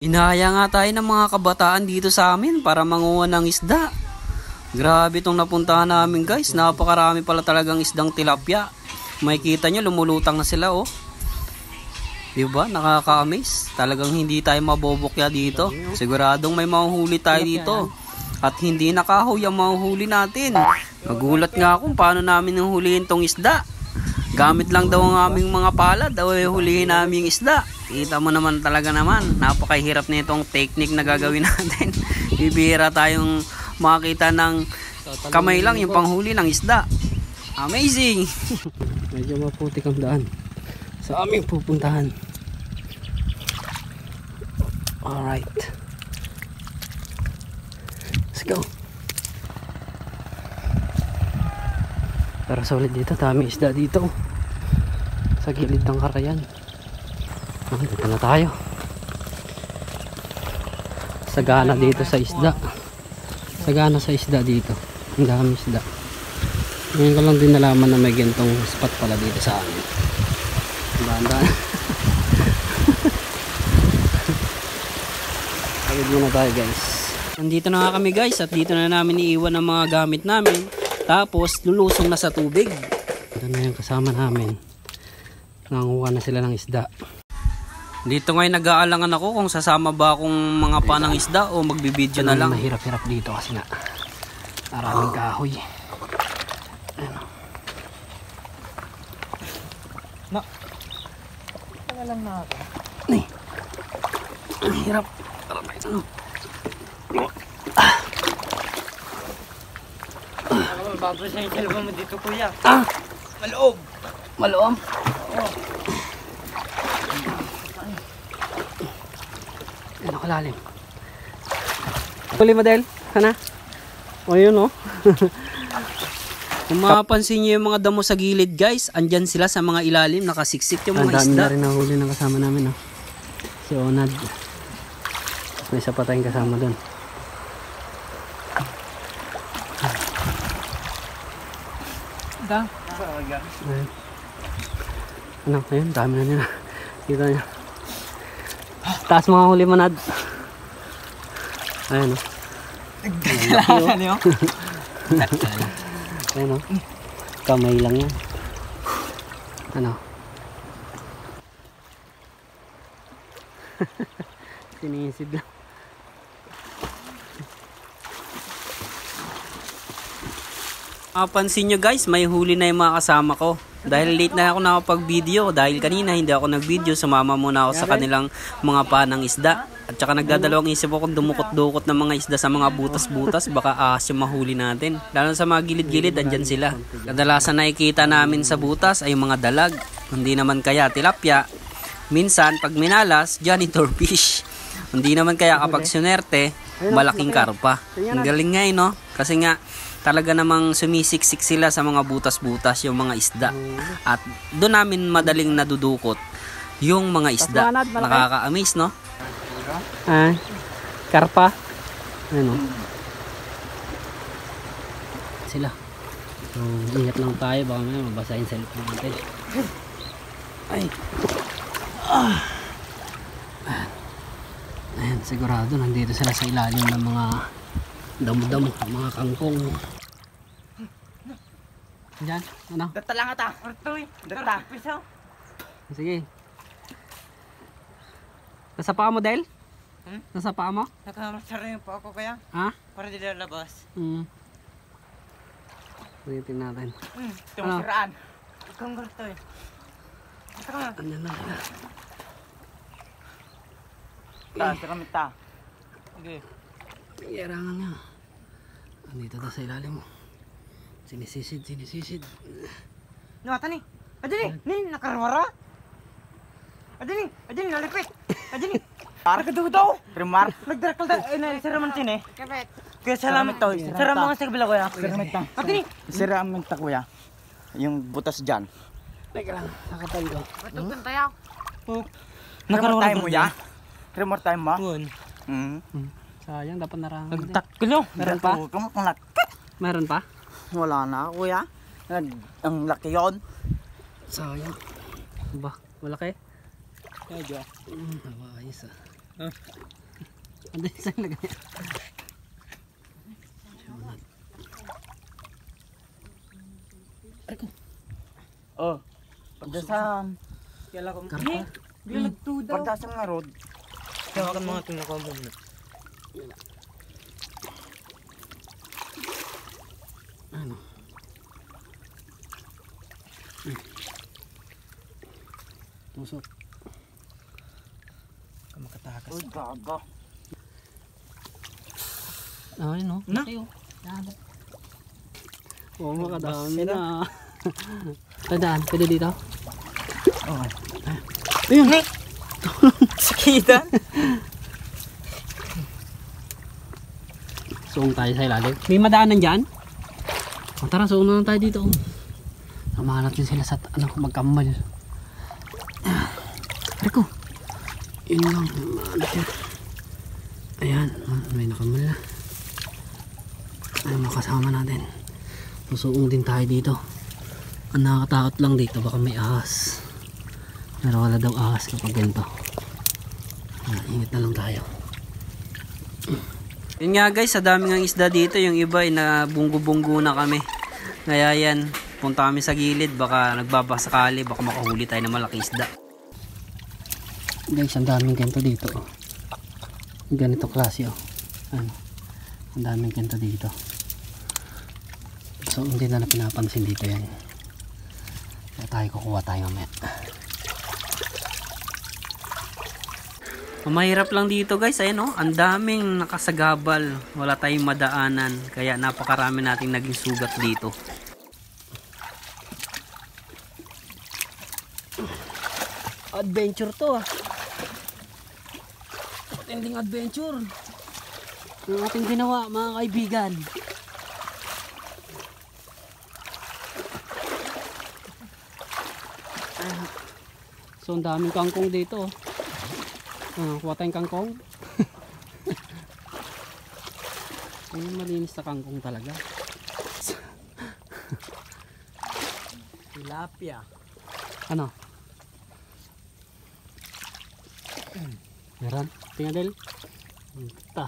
Inaya nga tayo ng mga kabataan dito sa amin para manguha ng isda. Grabe itong napuntahan namin guys. Napakarami pala talagang isdang tilapia. Makikita nyo lumulutang na sila oh. Diba? Nakaka-amaze. Talagang hindi tayo mabobokya dito. Siguradong may mahuhuli tayo dito. At hindi nakahoy ang mahuhuli natin. Nagulat nga kung paano namin hulihin tong isda. Gamit lang daw ang aming mga palad daw hulihin namin yung isda. Kita mo naman talaga naman. Napakahirap na itong technique na gagawin natin. Bibihira tayong makakita ng kamay lang yung panghuli ng isda. Amazing! Medyo maputik ang daan sa aming pupuntahan. Alright. Let's go. Pero solid dito. Dami isda dito. Sa gilid ng karayan. Dito na tayo. Sagana dito sa isda. Sagana sa isda dito. Ang dami isda. Ngayon ko lang din nalaman na may gantong spot pala dito sa amin. Dahan-dahan. Tawid muna tayo guys. Nandito na nga kami guys at dito na namin iiwan ang mga gamit namin. Tapos lulusong na sa tubig. Ito na yung kasama namin. Nanguha na sila ng isda. Dito ngayon nag-aalangan ako kung sasama ba akong mga panang isda o magbibideo na lang. Mahirap-hirap dito kasi nga maraming kahoy. Ano? Na. Tanga lang natin. Ay. Ang hirap. Ano? Babos na yung cellphone mo dito kuya. Maloob. Maloob? Oo. Ano kalalim? Huli model? Sana? O yun o. Kung mapapansin nyo yung mga damo sa gilid guys, andyan sila sa mga ilalim, nakasiksik yung mga isda. Ang dami na rin nahuli ng kasama namin o. Si Onad. May isa pa tayong kasama doon. Ano, ayun, dami na nila. Dito nyo. Taas mga huli manad. Ayan o. Nagdalasan nyo? Ayan o. Kamay lang yan. Ano? Sinisid lang. Mapansin nyo guys, may huli na yung mga kasama ko. Dahil late na ako nakapag-video. Dahil kanina hindi ako nag-video, sumama muna ako sa kanilang mga panang isda. At saka nagdadalawang isip ako kung dumukot-dukot ng mga isda sa mga butas-butas. Baka ahas yung mahuli natin. Lalo sa mga gilid-gilid, andyan sila. Kadalasan nakikita namin sa butas ay mga dalag. Hindi naman kaya tilapia. Minsan, pag minalas, janitor fish. Hindi naman kaya kapag sunerte, malaking karpa. Ang galing nga no? Kasi nga, talaga namang sumisiksik sila sa mga butas-butas yung mga isda. At doon namin madaling nadudukot yung mga isda. Nakaka-amaze, no? Karpa. Ano? Sila. Ingat lang tayo. Baka may mabasa yung cellphone natin. Ay. Ayan, sigurado nandito sila sa ilalim ng mga damo-damo, mga kangkong. Diyan, ano? Data lang ata. Ortoy. Data. Piso. Sige. Nasa paa mo, Del? Nasa paa mo? Nakamasara yung pa ako kaya. Ha? Para di lalabas. Ulitin natin. Tumusiraan. Ikong ortoy. Ito ka. Andyan na sila. Taas na kami ta. Okay. Iarangan nga. Andito ta sa ilalim mo. Sinisisid. Nuwata ni. Adyan ni. Nakarwara. Adyan ni. Nalipit. Adyan ni. Nakadaw daw. Primar. Nagdarakal da. Siraman tin eh. Kapit. Kaya salamat to. Siraman mga sa kabila kuya. Salamat ta. Adyan ni. Siraman ta kuya. Yung butas dyan. Teka lang. Nakatay ko. Matutun tayo. Nakarwara tayo mo ya? Remor tayo mo? Sayang, dapat narangan. Nagtakil nyo. Meron pa? Meron pa? Wala na kuya. Ang laki yun. Sayang. Ba, malaki? Medyo. Ayos ah. Ano isang lagay? Oh. Pagdasam. Kaya ko. Karpa. Pagdasam nga rod. Kaya kan mga tingnan ko muna. Ano? Tusok. Kamakatakas. Uy, gaga. Ah, yun o. Na? Oo, makadami na. Tandaan, pwede dito? Okay. Ayun! Sakitan. Suong tayo sa ilalim. May madaanan dyan? O tara, suong na tayo dito. Samahan natin sila sa magkamal. Rico! Yun lang. Ayan, may nakamal na. Ay, makasama natin. Susuong din tayo dito. Ang nakakatakot lang dito, baka may ahas. Pero wala daw ahas kapag ganito. Ingat na lang tayo. Yun nga guys, sa dami ng isda dito, yung iba ay nabunggo-bunggo na kami. Kaya yan, punta kami sa gilid, baka nagbabasakali, baka makahuli tayo ng malaki isda. Guys, ang daming ganito dito. Ganito klase oh. Ano? Ang daming ganito dito. So hindi na pinapansin dito yan. Kaya tayo kukuha tayo mamaya. Mahirap lang dito guys, ayun oh, ang daming nakasagabal, wala tayong madaanan, kaya napakarami nating naging sugat dito. Adventure to ah. Ending adventure. Yung ating ginawa mga kaibigan. So ang daming kangkong dito. Kuha tayong kangkong. Ayun, malinis na kangkong talaga. Tilapia. Ano? Meron? Tingnan Del. Ito.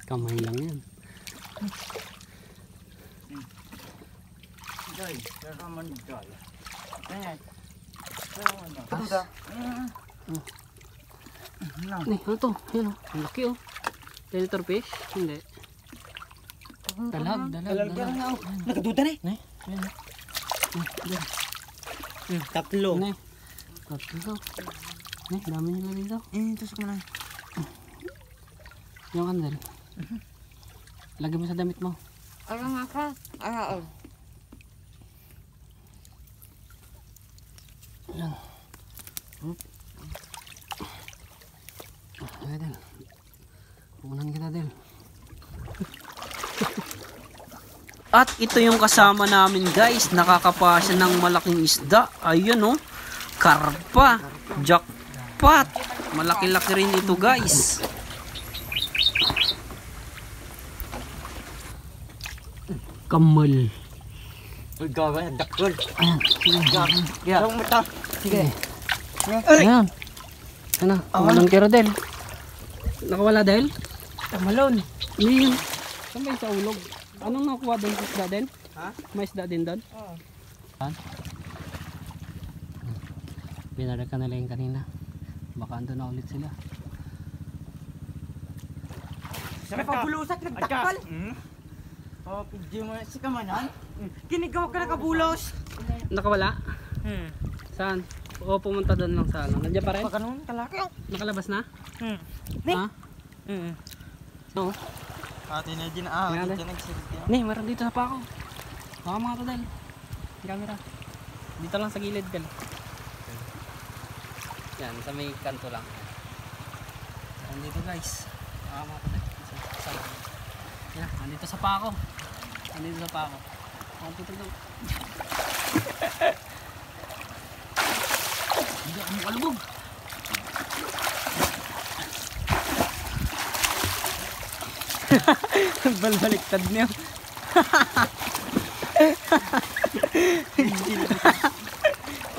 Kamay lang yan. Joy, karaman joy. Ayan. Nih, ano to? Ayan o. Ang laki o. Predator fish? Hindi. Dalag. Nakaduda na eh. Tatlo. Nih. Tatlo. Nih, dami nila dito. Tusok mo na. Yung andal. Lagay mo sa damit mo. Ano nga ka? Ano? Ayan. Ayan Del. Punan kita Del. At ito yung kasama namin guys. Nakakapasya ng malaking isda. Ayun oh. Karpa. Jackpot. Malaki-laki rin ito guys. Kamal. Uy, gawa yan. Dakol. Ayan. Sige. Yeah. Mata. Sige. Ayan. Ano? Walang kira Del. Nakawala Del? Tamalon. Yun. Saan ba yung sa ulog? Anong nakuha doon sa isda din? Ha? May isda din doon? Oo. Binarag ka na lang kanina. Baka ando na ulit sila. May pabulusat, nagdakal. Oh, pidyo mo si kamanan. Kinigaw ka nakabulos. Nakawala? Saan? O pumunta doon lang sa ano? Nandiyan pa rin? Pagkanon, kalaki oh. Nakalabas na? Ni. Ha? No. Ate na din Tingnan dito nagsirit. Ni, meron dito sa pako. Baka mga tadal. Camera. Dito lang sa gilid gal. Yan, sa may kanto lang. Nandito guys. Baka mga tadal. Yan, nandito sa pako. Nandito sa pako. Nandito daw. Hindi ako makalubog. Balbaliktad niyo.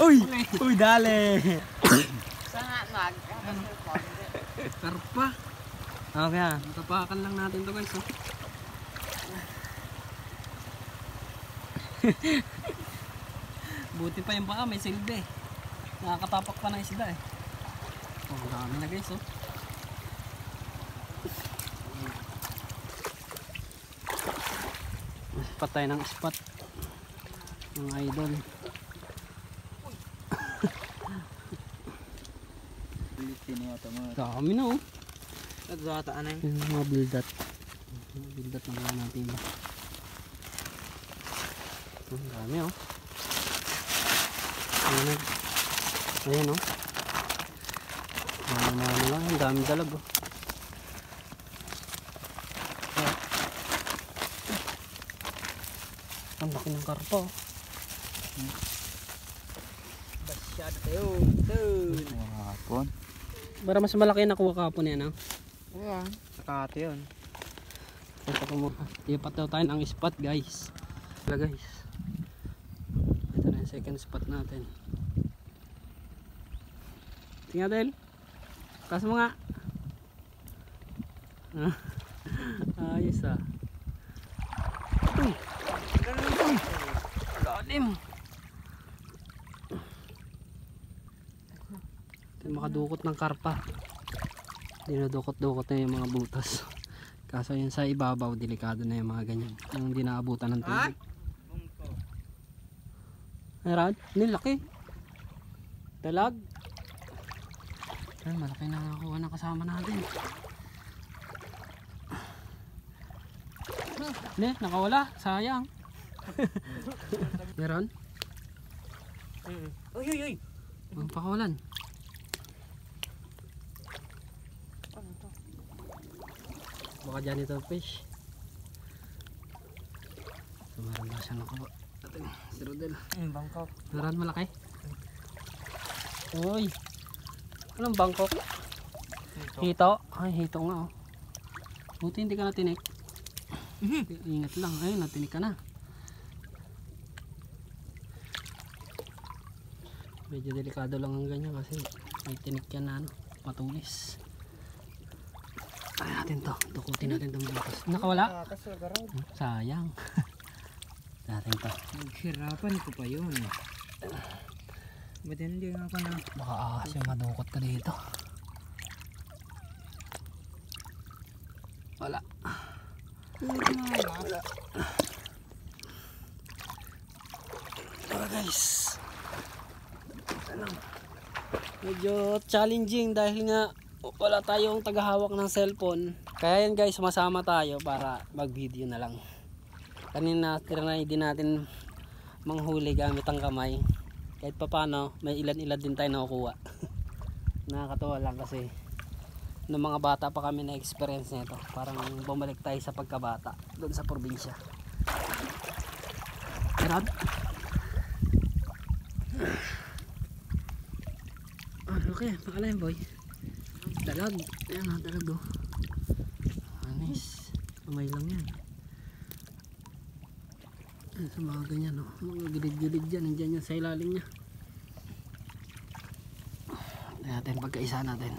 Uy, uy dale. Saan nga mag? Karpa. Okay ah. Tapakan lang natin to guys. Oh. Buti pa yung paa, may silbi. Nakakatapak pa ng isda eh. Oh, ang dami na guys oh. Spot tayo ng spot. Mga idol. Dami na oh. Nagzata na yun. Yung mga bildat. Mga bildat na mga natin. Ang dami oh. Ayan oh. Ano lang, ang dami dalag oh. Ang laki ng karpa oh. Basyad tayo. Hapon. Para mas malaki na nakuha kapon yan ah. Oo. Sakate yun. Ipat daw tayo ng spot guys. Wala guys. Ito na yung second spot natin. Tingnan Del. Taas mo nga. Ayos ah. Uy. Lalim. Ito yung makadukot ng karpa. Dinudukot-dukot na yung mga butas. Kaso yun sa ibabaw, delikado na yung mga ganyan. Yung hindi naabutan ng tubig. Ay Rad, nilaki. Dalag. Ay, malaki na nakuha ng kasama natin. Ne, nakawala. Sayang. Meron? Uy, uy, uy. Ang pakawalan. Baka dyan ito fish. So, meron na siya nakuha. Atin, si Rodel. Bangkok. Meron malaki. Uy. Anong Bangkok? Hito. Ay, hito nga oh. Buti hindi ka natinik. Ingat lang. Ayun, natinik ka na. Medyo delikado lang ang ganyan kasi may tinik yan na ano, matulis. Ay natin to. Dukutin natin itong butas. Nakawala? Sayang. Natin to. Naghirapan ko pa yun. Ba't hindi nga pa na? Baka ahas yung madukot ka dito. Wala. Wala. Wala guys. Medyo challenging dahil nga wala tayong tagahawak ng cellphone. Kaya yan guys, sumasama tayo para mag video na lang. Kanina tinry din natin manghuli gamit ang kamay. Kahit pa paano, may ilan-ilan din tayo nakukuha. Nakakatawa lang kasi nung mga bata pa kami na experience nito. Parang bumalik tayo sa pagkabata doon sa probinsya. Rad? Okay, pakala yan boy. Dalag. Ayan o, dalag o. Anis. Kamay lang yan. Ayan sa mga ganyan o. Mga gilid-gilid dyan. Nandiyan yan sa ilalim niya. Ayan natin pagkaisa natin.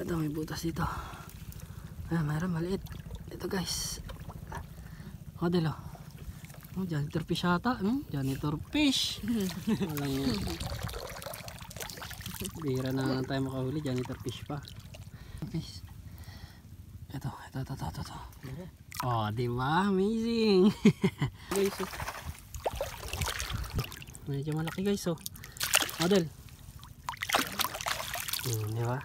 Ito may butas dito. Ayan, mayroon maliit. Ito guys. Model o. Oh, janitor fish ata. Janitor fish. Wala yan. Bihira na lang tayo makahuli. Janitor fish pa. Guys. Ito. Oh, diba? Amazing. Guys, oh. Medyo malaki guys, oh. Model. Diba?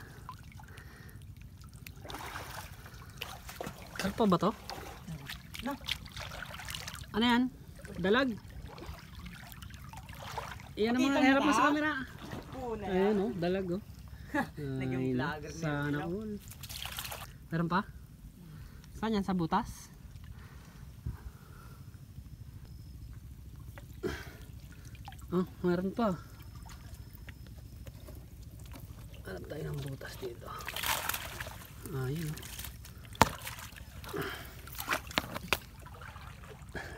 Karpa ba to? Ano yan? Dalag? Iyan ang mga harap mo sa camera. Ayan o, dalag o. Naging vlogger na sana all. Meron pa? Saan yan? Sa butas? Oh, meron pa. Hanap tayo ng butas dito. Ayun o.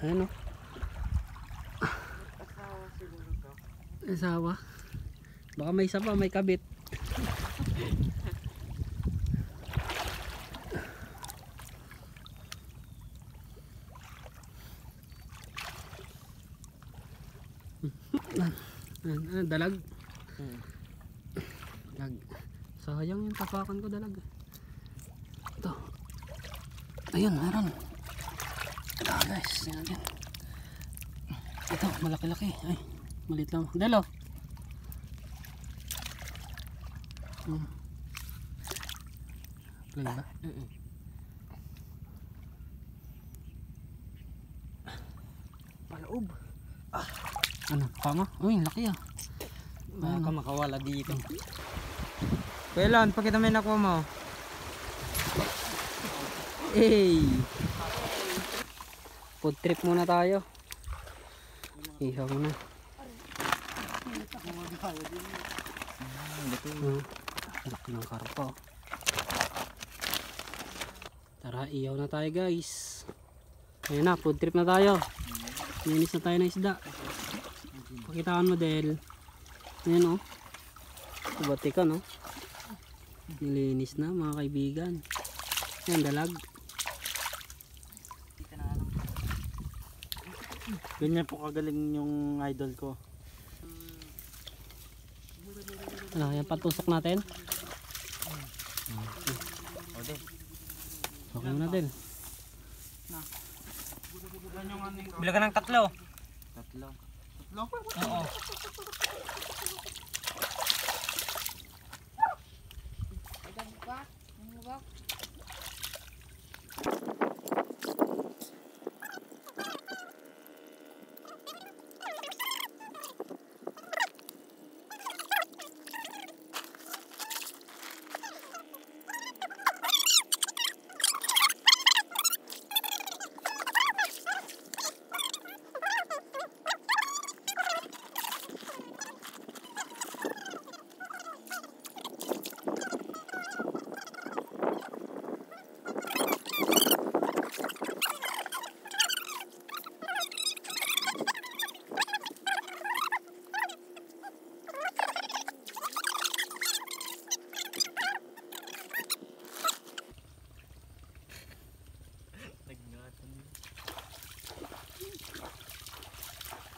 Ayan o. Asawa. Baka may isa pa, may kabit. Dalag. Dalag. Sayang yung tapakan ko dalag. Ito. Ayun, meron. Ito guys, yan. Ito, malaki-laki. Ay, maliit lang. Dalo. Play ba? Paloob. Ano? Kama? Uy, laki ah. Baka makawala dito. Kailan? Pakita mo yung nakuha mo. Hey! Food trip muna tayo. Ihaw muna. Laki ng karpa. Tara, ihaw na tayo guys. Ayun na, food trip na tayo. Linis na tayo ng isda. Pakitaan mo Del. Ayan o. Bati ka no. Nilinis na mga kaibigan. Ayan, dalag. Ganyan po kagaling yung idol ko. Ano, yan patusok natin. Okay mo natin. Bila ka ng tatlo. Tatlo. Oo. Nagnatan.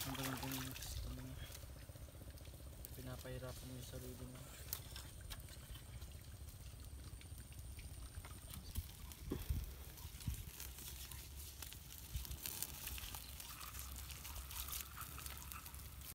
Ang galing gusto mo. Pinapahirapan mo yung sarili mo.